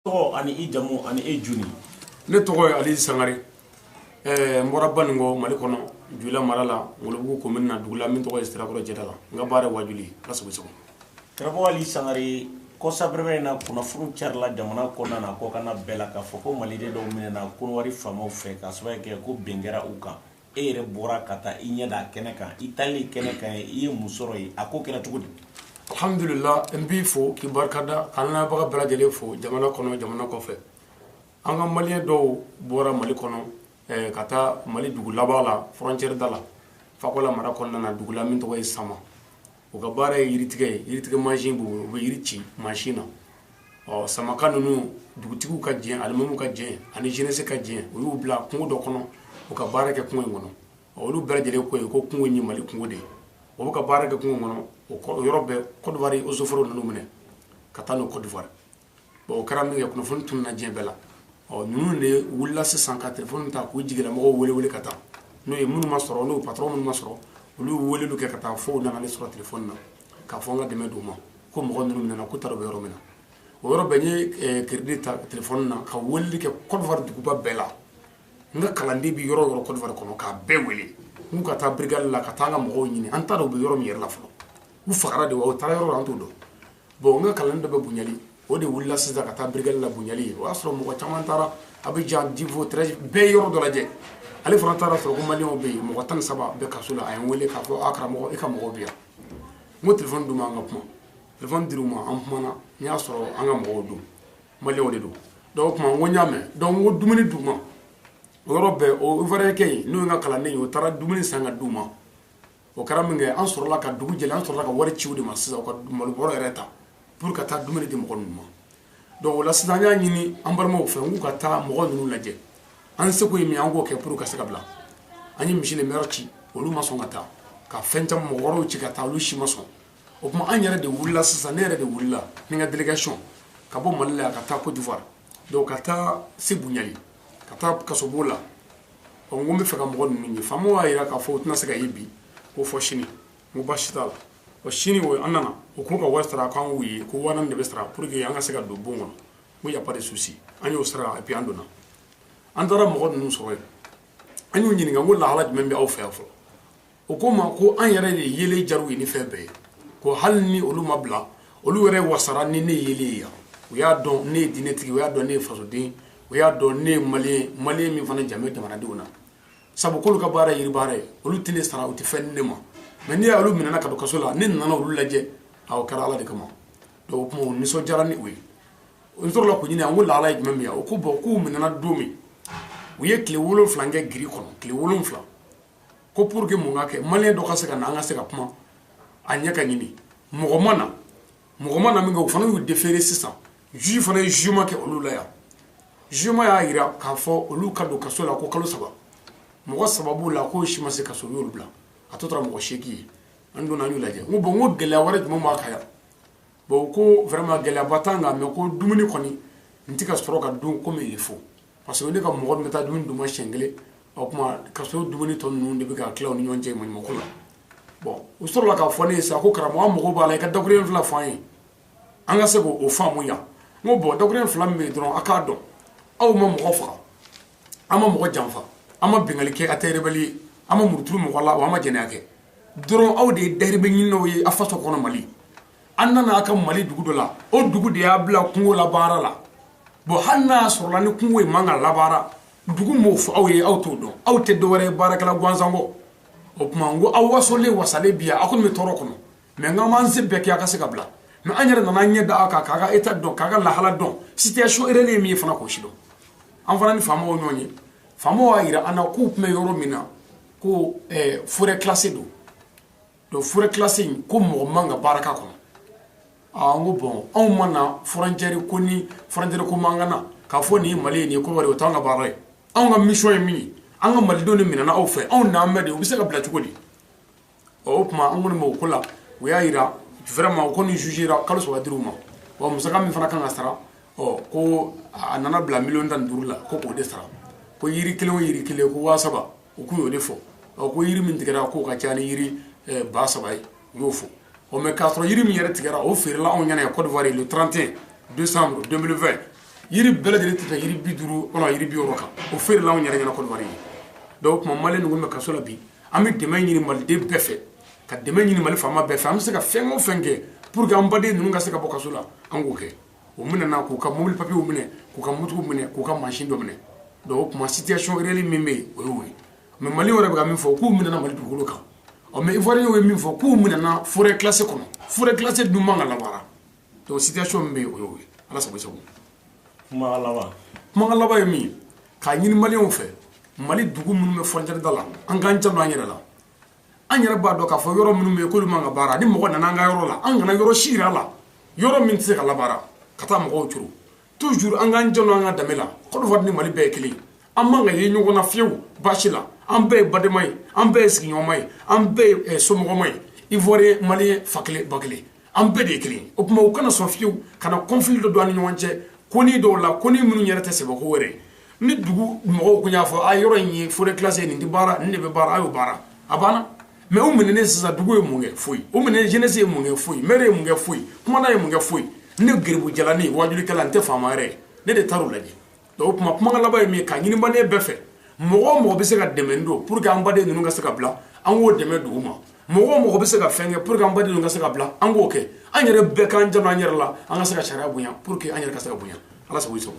To ani ijamu ani ejuni ne togo ali sangare mbora baningo mali kono jula marala ngolubu ko minna dugula min togo estira ko jedala nga bare wajuli rasu so trabo ali sangare ko sabrebe na kuna furu charla jamana ko na ko kana bela ka foko mali de do minna ko wari famo fe ka so ke ko bengera uka ere bora kata inya da keneka itali keneka yi musoro yi ako kena tugudi alhamdulillah mbi fo ki barkada kanna baga bela jele fo jamana kono jamana ko fe anga mali do bora mali kono kata mali dugu labala frontière dala fakola mara kono na dugu la min to way sama o ga bare yiritige machine bu yirici machine o sama kanunu dugu tigu ka jien almamu ka jien ani jeunesse ka jien o yu bla kungo do kono o ka bare ke kungo ngono o lu bela jele ko kungo nyi mali kungo de o ka bare ke kungo ngono o yorobe Côte d'Ivoire o soforo nanu mene katano Côte d'Ivoire bo karam ngi ko fon tun na jebela o nunu ne wulla 604 téléphone ta ko jigela mo wele kata no e munu masoro no patron munu masoro lu wele lu ke kata fo na ne soro téléphone na ka fo nga deme duma ko mo nunu mene na ko taro be yoro mena o yoro be ni crédit ta téléphone na ka wele ke Côte d'Ivoire du ba bela nga kalandi bi yoro Côte d'Ivoire kono ka be wele mu ka ta brigade la kata nga mo nyini antaro be yoro mi yer la fo u fagara de o tara yoro antu do bo nga kalanda be bunyali o de wulla sida kata brigade la bunyali o asro mo chama tara abidjan divo 13 be yoro do la je ali frontara so ko mali o be mo tan saba be kasula ay wele ka fo akra mo e ka mo biya mo telephone duma nga puma telephone diruma am puma nya soro anga mo do mali o de do kuma wonya me do mo dumini duma o robe o vare kay no nga kala ne o tara dumini sanga duma o karaminge an soro la ka dugu jele an soro la ka wari ciwdi ma sisa ko mal boro reta pour ka ta dumini di mo numa do la sisa nya nyini an barmo fe ngu ka ta mo nunu laje an se ko yimi an go ke pour ka saka bla anyi mishile merchi o lu ma so ngata ka fenta mo woro ci ka ta lu shi maso o kuma an yare de wulla sisa ne yare de wulla ni nga délégation ka bo malla ka ta Côte d'Ivoire do ka ta sebunyali ka ta kasobola o ngombe fe ka mo nunu ni famo ayira ka fo tna saka yibi ko fo shini mo bashitala o shini wo anana o ko ka wastra kan wi ko wanan de bestra pour que anga sega do bongo mo ya pas de souci anyo stra et puis andona andara mo nunu so anyo nyini nga ngola hala membe au fefo o ko ma ko an yare de yele jaru ni febe ko halni olu mabla olu were wasara ni ne yele ya o ya don ne dinetiki o ya don ne faso din o ya don ne mali mi fana jame de manade ona sabu ko ka bara yiri bare olu tine sara uti fenne ma meni ya olu minana ka do kasola nin nana olu laje aw kara ala de kama do mo ni so jarani wi on to la ko nyina ngol ala yit memya o ko bo ko minana domi wiye kle wolo flange giri kono kle wolo fla ko pour que mo ngake malien do khasaka na nga seka puma anya ka nyini mo mana mi ngo fana yu defere 600 ju fana juma ke olu la ya juma ya ira ka fo olu ka do kasola ko kalo saba mo sababu la ko shima se kaso yoro bla atotra mo sheki ando na nyula je ngo bongo gele awara mo ma kaya bo ko vraiment gele batanga me ko dumuni koni ntika soro ka dun comme il faut parce que ne ka mo meta dun duma shengle o kuma kaso dumuni ton nu de ka klaw ni nyonje mo ko la bon o soro la ka fone sa ko karamo mo ba la ka dogre fla fayin anga se ko o famu ya ngo bo dogre fla me dron aka do aw mo fa ama mo jamfa ama bengali ke aterebali ama murtulu mo wala wa ma jenake doro awde derbe nyino yi afaso kono mali annana aka mali dugu la o dugu de ya bla kungo la bara la bo hanna sorla ni kungo manga la bara dugu mo fu awye awto do awte do wore barakala gwanzango o kumango awaso le wasale biya akon me toro kono me ngama nse beke aka se kabla me anyere na nyeda aka kaga eta do kaga la hala don situation erele mi fana ko shido an fana ni famo nyonyi famo ayira ana coupe me yoro mina ko forêt classée do forêt classée ko mo manga baraka ko ngo bon on mana frontière ko ni frontière ko mangana ka fo ni mali ni ko wari o tanga bare on ga mission mi anga mali do ni mina na ofe on na mede o bisa ka bla chukodi o puma on mo kula o ayira vraiment ko ni jugera kalo so wadiruma o musaka mi fana kan asara ko anana bla million dan durula ko de sara ko yiri kile ko wasaba o ku yo defo ko yiri min tigara ko ka chani yiri ba sabay yo fo o me 4 yiri mi yere tigara o ferla on nyane Côte d'Ivoire le 31 décembre 2020 yiri bɛɛ lajɛlen tɛ yiri 50 wala yiri 60 kan o feere la anw yɛrɛ ɲɛna Côte d'Ivoire ye donc kuma malien ninnu bɛ kaso la bi an bɛ dɛmɛ ɲini maliden bɛɛ fɛ ka dɛmɛ ɲini mali faama bɛɛ fɛ an bɛ se ka fɛn o fɛn kɛ pour que an baden ninnu ka se ka bɔ kaso la an k'o kɛ o minɛna k'u ka mobile papier minɛ k'u ka moto minɛ k'u ka machine dɔ minɛ donc o kuma situation réelle min bɛ yen o y'o ye mais mali wɛrɛ bɛ ka min fɔ k'u minɛna mali dugukolo kan mais ivoirien ye min fɔ k'u minɛna forêt classée kɔnɔ forêt classée dun man ka labaara donc situation min bɛ yen o y'o ye ala sago i sago kuma laban ye min ye k'a ɲini maliyɛnw fɛ mali dugu minnu bɛ frontière da la an k'an janto an yɛrɛ la an yɛrɛ b'a dɔn k'a fɔ yɔrɔ minnu bɛ yen k'olu man ka baara ni mɔgɔ nana an ka yɔrɔ la an kana yɔrɔ si yira a la yɔrɔ min tɛ se ka labaara ka taa mɔgɔw curu toujours an k'an janto an ka danbe la Côte d'Ivoire ni mali bɛɛ ye kelen an man ka ye ɲɔgɔn na fiyewu baasi la an bɛɛ ye badema ye an bɛɛ ye sigiɲɔgɔnma ye an bɛɛ ye somɔgɔma ye ivoirien maliyɛn fa kelen ba kelen an bɛɛ de ye kelen o tuma u kana sɔn fiyewu ka na conflit dɔ don an ni ɲɔgɔn cɛ koni dɔw la koni minnu yɛrɛ tɛ sɛbɛko wɛrɛ ni dugu mɔgɔw kun y'a fɔ a yɔrɔ in ye forêt classée nin tɛ baara nin de bɛ baara a y'o baara a banna mais u minɛnen sisan dugu ye mun kɛ foyi u minɛnen jeunesse ye mun kɛ foyi maire ye mun kɛ foyi kumana ye mun kɛ foyi ne geribu jalani wajulikɛla n tɛ faama yɛrɛ ne de taar'o lajɛ donc o tuma kuma laban ye min ye ka ɲini maliyɛn bɛɛ fɛ mɔgɔ o mɔgɔ bɛ se ka dɛmɛ don pour que an baden ninnu ka se ka bila an k'o dɛmɛ dugu ma mɔgɔ o mɔgɔ bɛ se ka fɛn kɛ pour que an baden ninnu ka se ka bila an k'o kɛ an yɛrɛ bɛɛ k'an janto an yɛrɛ la an ka se ka sariya bonya pour que an yɛrɛ ka se ka bonya ala sago i sago